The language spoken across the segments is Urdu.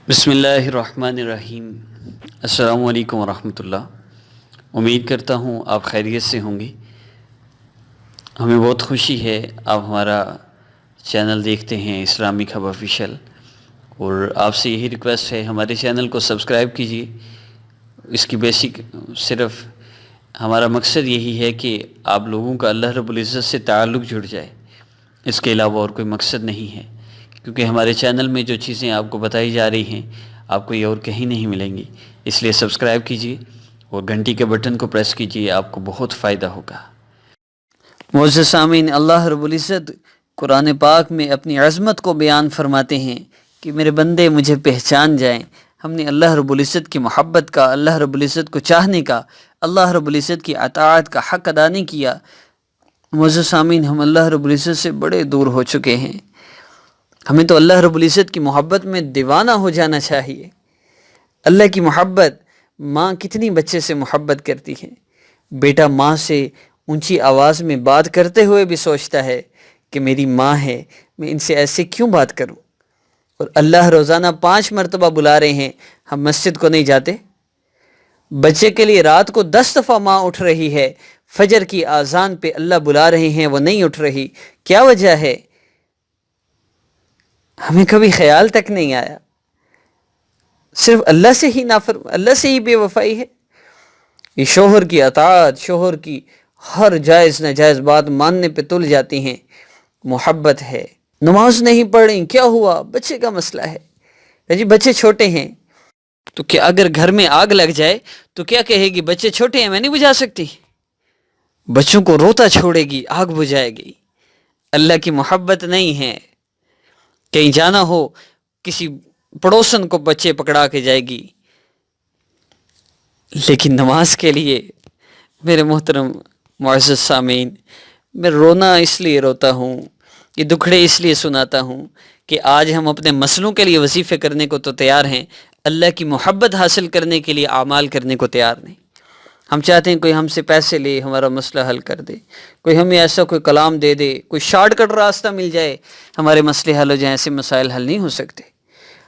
بسم اللہ الرحمن الرحیم۔ السلام علیکم ورحمۃ اللہ۔ امید کرتا ہوں آپ خیریت سے ہوں گے۔ ہمیں بہت خوشی ہے آپ ہمارا چینل دیکھتے ہیں اسلامک ہب آفیشیل، اور آپ سے یہی ریکویسٹ ہے ہمارے چینل کو سبسکرائب کیجیے۔ اس کی بیسک صرف ہمارا مقصد یہی ہے کہ آپ لوگوں کا اللہ رب العزت سے تعلق جڑ جائے، اس کے علاوہ اور کوئی مقصد نہیں ہے، کیونکہ ہمارے چینل میں جو چیزیں آپ کو بتائی جا رہی ہیں آپ کو یہ اور کہیں نہیں ملیں گی۔ اس لیے سبسکرائب کیجیے اور گھنٹی کے بٹن کو پریس کیجیے، آپ کو بہت فائدہ ہوگا۔ معزز سامعین، اللہ رب العزت قرآن پاک میں اپنی عظمت کو بیان فرماتے ہیں کہ میرے بندے مجھے پہچان جائیں۔ ہم نے اللہ رب العزت کی محبت کا، اللہ رب العزت کو چاہنے کا، اللہ رب العزت کی اطاعت کا حق ادا نہیں کیا۔ معزز سامعین، ہم اللہ رب العزت سے بڑے دور ہو چکے ہیں۔ ہمیں تو اللہ رب العزت کی محبت میں دیوانہ ہو جانا چاہیے۔ اللہ کی محبت، ماں کتنی بچے سے محبت کرتی ہے۔ بیٹا ماں سے اونچی آواز میں بات کرتے ہوئے بھی سوچتا ہے کہ میری ماں ہے، میں ان سے ایسے کیوں بات کروں۔ اور اللہ روزانہ 5 مرتبہ بلا رہے ہیں، ہم مسجد کو نہیں جاتے۔ بچے کے لیے رات کو 10 دفعہ ماں اٹھ رہی ہے، فجر کی اذان پہ اللہ بلا رہے ہیں، وہ نہیں اٹھ رہی، کیا وجہ ہے؟ ہمیں کبھی خیال تک نہیں آیا۔ صرف اللہ سے ہی بے وفائی ہے۔ یہ شوہر کی اطاعت، شوہر کی ہر جائز ناجائز بات ماننے پہ تل جاتی ہیں۔ محبت ہے۔ نماز نہیں پڑھیں، کیا ہوا؟ بچے کا مسئلہ ہے جی، بچے چھوٹے ہیں تو کیا اگر گھر میں آگ لگ جائے تو کیا کہے گی؟ بچے چھوٹے ہیں، میں نہیں بجھا سکتی۔ بچوں کو روتا چھوڑے گی، آگ بجھائے گی۔ اللہ کی محبت نہیں ہے۔ کہیں جانا ہو، کسی پڑوسن کو بچے پکڑا کے جائے گی، لیکن نماز کے لیے میرے محترم معزز سامعین، میں رونا اس لیے روتا ہوں، یہ دکھڑے اس لیے سناتا ہوں کہ آج ہم اپنے مسئلوں کے لیے وظیفے کرنے کو تو تیار ہیں، اللہ کی محبت حاصل کرنے کے لیے اعمال کرنے کو تیار نہیں۔ ہم چاہتے ہیں کوئی ہم سے پیسے لے، ہمارا مسئلہ حل کر دے، کوئی ہمیں ایسا کوئی کلام دے دے، کوئی شارٹ کٹ راستہ مل جائے، ہمارے مسئلے حل ہو جائیں۔ ایسے مسائل حل نہیں ہو سکتے۔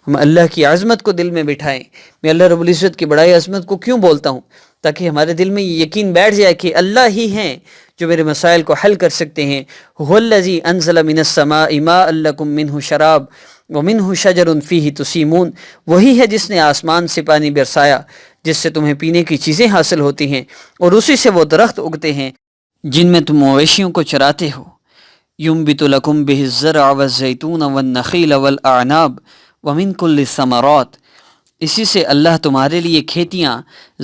ہم اللہ کی عظمت کو دل میں بٹھائیں۔ میں اللہ رب العزت کی بڑائی عظمت کو کیوں بولتا ہوں؟ تاکہ ہمارے دل میں یہ یقین بیٹھ جائے کہ اللہ ہی ہیں جو میرے مسائل کو حل کر سکتے ہیں۔ هو الذی انزل من السماء ماء لکم منہ شراب ومنہ شجر فیہ تسیمون، وہی ہے جس نے آسمان سے پانی برسایا جس سے تمہیں پینے کی چیزیں حاصل ہوتی ہیں، اور اسی سے وہ درخت اگتے ہیں جن میں تم مویشیوں کو چراتے ہو۔ ینبت لکم بہ الزرع والزیتون والنخیل والاعناب ومن کل الثمرات، اسی سے اللہ تمہارے لیے کھیتیاں،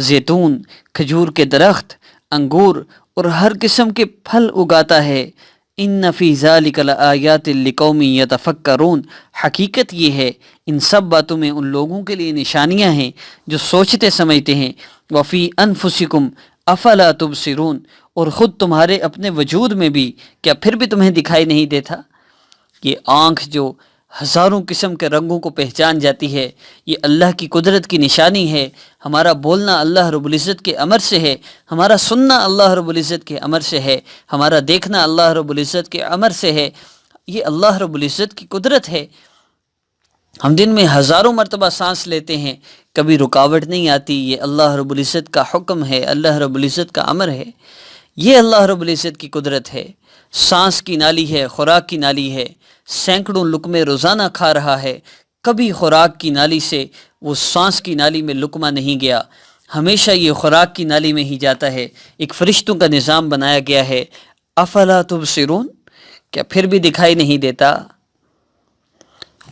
زیتون، کھجور کے درخت، انگور اور ہر قسم کے پھل اگاتا ہے۔ ان فی ذلک لآیات لقوم یتفکرون، حقیقت یہ ہے ان سب باتوں میں ان لوگوں کے لیے نشانیاں ہیں جو سوچتے سمجھتے ہیں۔ وفی انفسکم افلا تبصرون، اور خود تمہارے اپنے وجود میں بھی کیا پھر بھی تمہیں دکھائی نہیں دیتا؟ یہ آنکھ جو ہزاروں قسم کے رنگوں کو پہچان جاتی ہے، یہ اللہ کی قدرت کی نشانی ہے۔ ہمارا بولنا اللہ رب العزت کے امر سے ہے، ہمارا سننا اللہ رب العزت کے امر سے ہے، ہمارا دیکھنا اللہ رب العزت کے امر سے ہے۔ یہ اللہ رب العزت کی قدرت ہے۔ ہم دن میں ہزاروں مرتبہ سانس لیتے ہیں، کبھی رکاوٹ نہیں آتی، یہ اللہ رب العزت کا حکم ہے، اللہ رب العزت کا امر ہے۔ یہ اللہ رب العزت کی قدرت ہے۔ سانس کی نالی ہے، خوراک کی نالی ہے، سینکڑوں لقمے روزانہ کھا رہا ہے، کبھی خوراک کی نالی سے وہ سانس کی نالی میں لقمہ نہیں گیا، ہمیشہ یہ خوراک کی نالی میں ہی جاتا ہے۔ ایک فرشتوں کا نظام بنایا گیا ہے۔ افلا تبصرون، کیا پھر بھی دکھائی نہیں دیتا؟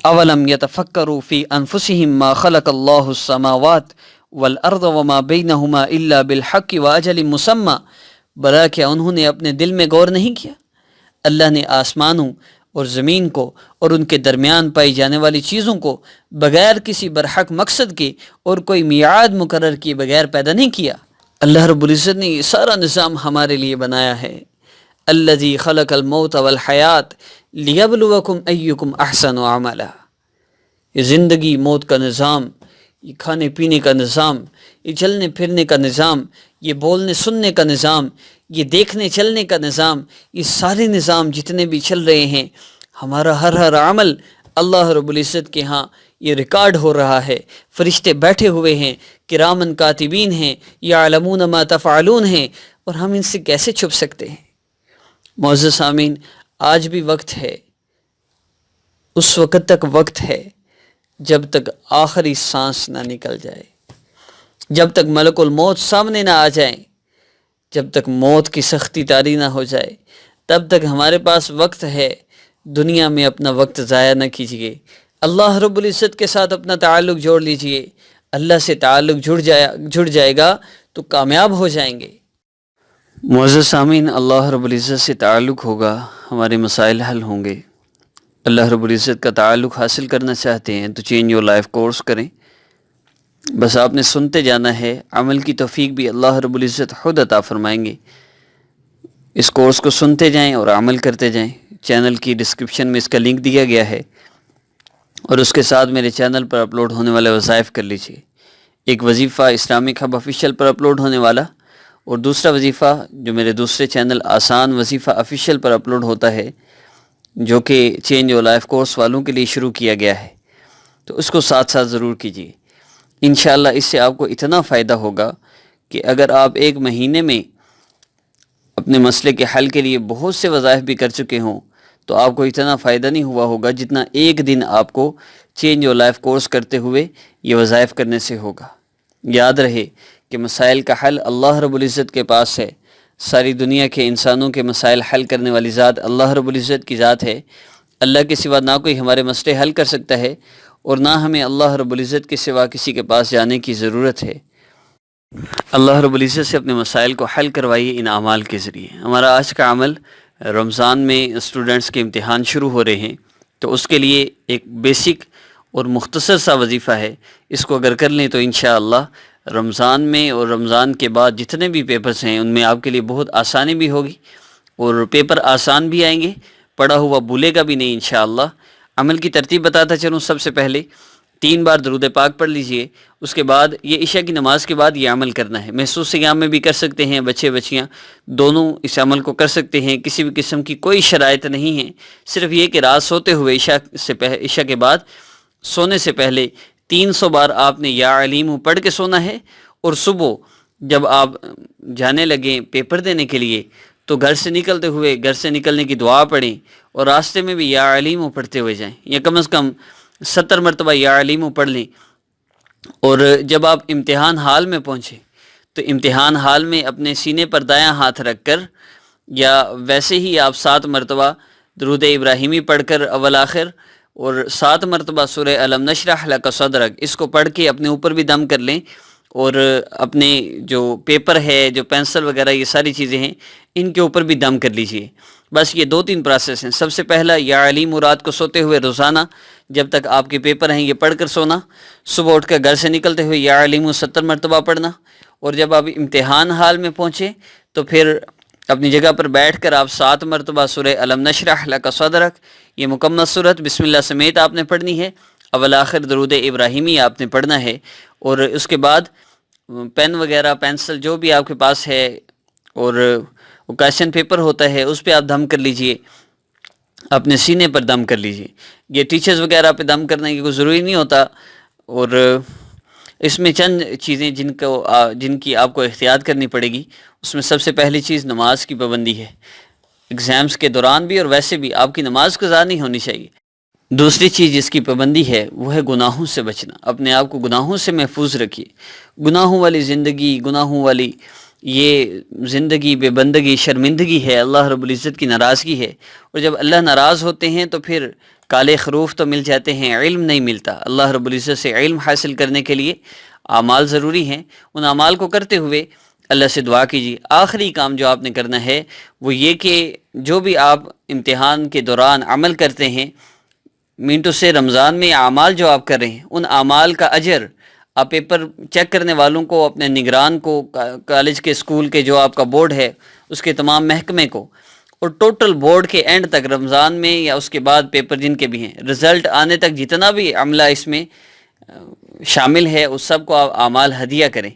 اولم یتفکروا فی انفسہم ما خلق اللہ السماوات والارض وما بینہما الا بالحق واجل مسمی، بلا کیا انہوں نے اپنے دل میں غور نہیں کیا؟ اللہ نے آسمانوں اور زمین کو اور ان کے درمیان پائی جانے والی چیزوں کو بغیر کسی برحق مقصد کے اور کوئی میعاد مقرر کیے بغیر پیدا نہیں کیا۔ اللہ رب العزت نے یہ سارا نظام ہمارے لیے بنایا ہے۔ الذی خلق الموت والحیات لیبلوکم ایکم احسن عملا، یہ زندگی موت کا نظام، یہ کھانے پینے کا نظام، یہ چلنے پھرنے کا نظام، یہ بولنے سننے کا نظام، یہ دیکھنے چلنے کا نظام، یہ سارے نظام جتنے بھی چل رہے ہیں، ہمارا ہر عمل اللہ رب العزت کے ہاں یہ ریکارڈ ہو رہا ہے، فرشتے بیٹھے ہوئے ہیں، کرامن کاتبین ہیں، یعلمون ما تفعلون ہیں، اور ہم ان سے کیسے چھپ سکتے ہیں؟ معزز سامعین، آج بھی وقت ہے، اس وقت تک وقت ہے جب تک آخری سانس نہ نکل جائے، جب تک ملک الموت سامنے نہ آ جائیں، جب تک موت کی سختی طاری نہ ہو جائے، تب تک ہمارے پاس وقت ہے۔ دنیا میں اپنا وقت ضائع نہ کیجیے، اللہ رب العزت کے ساتھ اپنا تعلق جوڑ لیجئے، اللہ سے تعلق جڑ جائے گا تو کامیاب ہو جائیں گے۔ معزز سامعین، اللہ رب العزت سے تعلق ہوگا، ہمارے مسائل حل ہوں گے۔ اللہ رب العزت کا تعلق حاصل کرنا چاہتے ہیں تو چینج یور لائف کورس کریں، بس آپ نے سنتے جانا ہے، عمل کی توفیق بھی اللہ رب العزت خود عطا فرمائیں گے۔ اس کورس کو سنتے جائیں اور عمل کرتے جائیں۔ چینل کی ڈسکرپشن میں اس کا لنک دیا گیا ہے، اور اس کے ساتھ میرے چینل پر اپلوڈ ہونے والے وظائف کر لیجئے۔ ایک وظیفہ اسلامک ہب آفیشیل پر اپلوڈ ہونے والا، اور دوسرا وظیفہ جو میرے دوسرے چینل آسان وظیفہ آفیشیل پر اپلوڈ ہوتا ہے، جو کہ چینج یور لائف کورس والوں کے لیے شروع کیا گیا ہے، تو اس کو ساتھ ساتھ ضرور کیجیے۔ انشاءاللہ اس سے آپ کو اتنا فائدہ ہوگا کہ اگر آپ ایک مہینے میں اپنے مسئلے کے حل کے لیے بہت سے وظائف بھی کر چکے ہوں تو آپ کو اتنا فائدہ نہیں ہوا ہوگا جتنا ایک دن آپ کو چینج یور لائف کورس کرتے ہوئے یہ وظائف کرنے سے ہوگا۔ یاد رہے کہ مسائل کا حل اللہ رب العزت کے پاس ہے۔ ساری دنیا کے انسانوں کے مسائل حل کرنے والی ذات اللہ رب العزت کی ذات ہے۔ اللہ کے سوا نہ کوئی ہمارے مسئلے حل کر سکتا ہے، اور نہ ہمیں اللہ رب العزت کے سوا کسی کے پاس جانے کی ضرورت ہے۔ اللہ رب العزت سے اپنے مسائل کو حل کروائیے ان اعمال کے ذریعے۔ ہمارا آج کا عمل، رمضان میں اسٹوڈنٹس کے امتحان شروع ہو رہے ہیں، تو اس کے لیے ایک بیسک اور مختصر سا وظیفہ ہے۔ اس کو اگر کر لیں تو انشاءاللہ رمضان میں اور رمضان کے بعد جتنے بھی پیپرز ہیں ان میں آپ کے لیے بہت آسانی بھی ہوگی، اور پیپر آسان بھی آئیں گے، پڑھا ہوا بھولے گا بھی نہیں انشاءاللہ۔ عمل کی ترتیب بتاتا چلوں، سب سے پہلے 3 بار درود پاک پڑھ لیجئے، اس کے بعد یہ عشاء کی نماز کے بعد یہ عمل کرنا ہے۔ محسوس صیام میں بھی کر سکتے ہیں، بچے بچیاں دونوں اس عمل کو کر سکتے ہیں، کسی بھی قسم کی کوئی شرائط نہیں ہے، صرف یہ کہ رات سوتے ہوئے عشاء کے بعد سونے سے پہلے 300 بار آپ نے یا علیم پڑھ کے سونا ہے، اور صبح جب آپ جانے لگیں پیپر دینے کے لیے تو گھر سے نکلنے کی دعا پڑھیں، اور راستے میں بھی یا علیم پڑھتے ہوئے جائیں، یا کم از کم 70 مرتبہ یا علیم پڑھ لیں۔ اور جب آپ امتحان حال میں پہنچیں تو امتحان حال میں اپنے سینے پر دایاں ہاتھ رکھ کر، یا ویسے ہی آپ 7 مرتبہ درود ابراہیمی پڑھ کر اول آخر، اور 7 مرتبہ سورہ الم نشرح لک صدرک، اس کو پڑھ کے اپنے اوپر بھی دم کر لیں، اور اپنے جو پیپر ہے، جو پینسل وغیرہ، یہ ساری چیزیں ہیں، ان کے اوپر بھی دم کر لیجئے۔ بس یہ 2-3 پروسیس ہیں۔ سب سے پہلا یا علیم رات کو سوتے ہوئے روزانہ جب تک آپ کے پیپر ہیں یہ پڑھ کر سونا، صبح اٹھ کر گھر سے نکلتے ہوئے یا علیم 70 مرتبہ پڑھنا، اور جب آپ امتحان حال میں پہنچے تو پھر اپنی جگہ پر بیٹھ کر آپ 7 مرتبہ سورہ الم نشرح لک صدرک، یہ مکمل صورت بسم اللہ سمیت آپ نے پڑھنی ہے، اول آخر درود ابراہیمی آپ نے پڑھنا ہے، اور اس کے بعد پین وغیرہ، پینسل جو بھی آپ کے پاس ہے، اور کویشچن پیپر ہوتا ہے اس پہ آپ دم کر لیجئے، اپنے سینے پر دم کر لیجئے۔ یہ ٹیچرز وغیرہ پہ دم کرنے کی کوئی ضروری نہیں ہوتا، اور اس میں چند چیزیں جن کی آپ کو احتیاط کرنی پڑے گی۔ اس میں سب سے پہلی چیز نماز کی پابندی ہے، ایگزامز کے دوران بھی اور ویسے بھی آپ کی نماز قضا نہیں ہونی چاہیے۔ دوسری چیز جس کی پابندی ہے وہ ہے گناہوں سے بچنا، اپنے آپ کو گناہوں سے محفوظ رکھیے۔ گناہوں والی زندگی، گناہوں والی یہ زندگی بے بندگی، شرمندگی ہے، اللہ رب العزت کی ناراضگی ہے، اور جب اللہ ناراض ہوتے ہیں تو پھر کالے خروف تو مل جاتے ہیں، علم نہیں ملتا۔ اللہ رب العزت سے علم حاصل کرنے کے لیے اعمال ضروری ہیں، ان اعمال کو کرتے ہوئے اللہ سے دعا کیجیے۔ آخری کام جو آپ نے کرنا ہے وہ یہ کہ جو بھی آپ امتحان کے دوران عمل کرتے ہیں، منٹو سے رمضان میں اعمال جو آپ کر رہے ہیں، ان اعمال کا اجر آپ پیپر چیک کرنے والوں کو، اپنے نگران کو، کالج کے، اسکول کے جو آپ کا بورڈ ہے اس کے تمام محکمے کو، اور ٹوٹل بورڈ کے اینڈ تک رمضان میں یا اس کے بعد پیپر جن کے بھی ہیں، رزلٹ آنے تک جتنا بھی عملہ اس میں شامل ہے اس سب کو آپ اعمال ہدیہ کریں،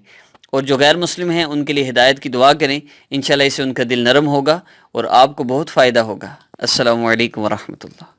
اور جو غیر مسلم ہیں ان کے لیے ہدایت کی دعا کریں۔ انشاءاللہ اس سے ان کا دل نرم ہوگا اور آپ کو بہت فائدہ ہوگا۔ السلام علیکم ورحمۃ اللہ۔